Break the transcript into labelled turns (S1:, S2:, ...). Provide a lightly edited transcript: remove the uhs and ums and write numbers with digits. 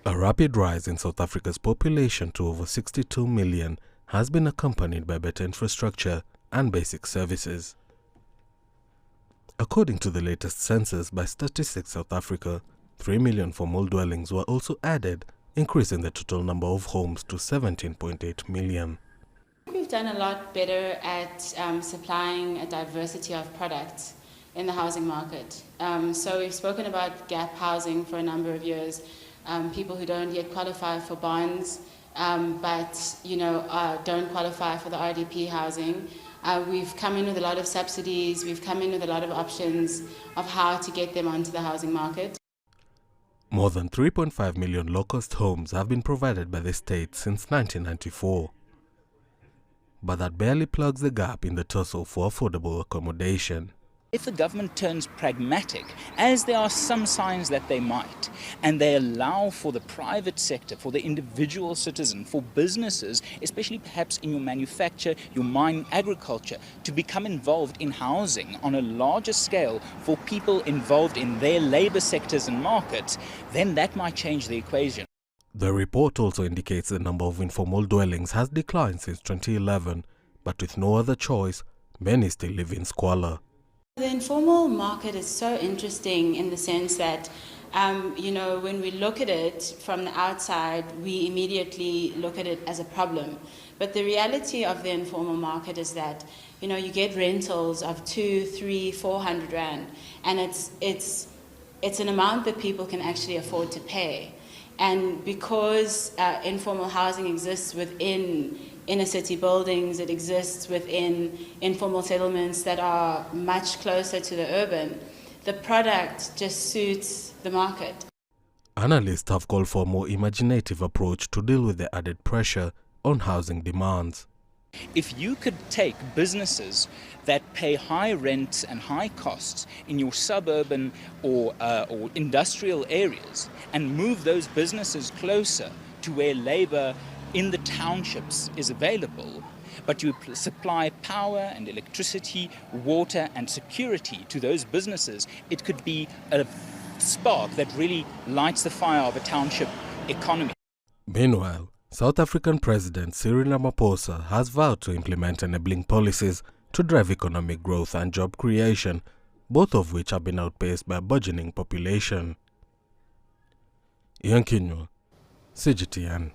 S1: A rapid rise in South Africa's population to over 62 million has been accompanied by better infrastructure and basic services. According to the latest census by Statistics South Africa, 3 million formal dwellings were also added, increasing the total number of homes to 17.8 million.
S2: We've done a lot better at supplying a diversity of products in the housing market. So we've spoken about gap housing for a number of years. People who don't yet qualify for bonds, but don't qualify for the RDP housing. We've come in with a lot of subsidies. We've come in with a lot of options of how to get them onto the housing market.
S1: More than 3.5 million low-cost homes have been provided by the state since 1994. But that barely plugs the gap in the tussle for affordable accommodation.
S3: If the government turns pragmatic, as there are some signs that they might, and they allow for the private sector, for the individual citizen, for businesses, especially perhaps in your manufacture, your mining, agriculture, to become involved in housing on a larger scale for people involved in their labor sectors and markets, then that might change the equation.
S1: The report also indicates the number of informal dwellings has declined since 2011, but with no other choice, many still live in squalor.
S2: The informal market is so interesting in the sense that, when we look at it from the outside, we immediately look at it as a problem. But the reality of the informal market is that, you get rentals of 200, 300, 400 rand, and it's an amount that people can actually afford to pay. And because informal housing exists within inner city buildings, it exists within informal settlements that are much closer to the urban, the product just suits the market.
S1: Analysts have called for a more imaginative approach to deal with the added pressure on housing demands.
S3: If you could take businesses that pay high rents and high costs in your suburban or industrial areas and move those businesses closer to where labor in the townships is available, but you supply power and electricity, water and security to those businesses, it could be a spark that really lights the fire of a township economy.
S1: Meanwhile, South African President Cyril Ramaphosa has vowed to implement enabling policies to drive economic growth and job creation, both of which have been outpaced by a burgeoning population. Ian Kinyo, CGTN.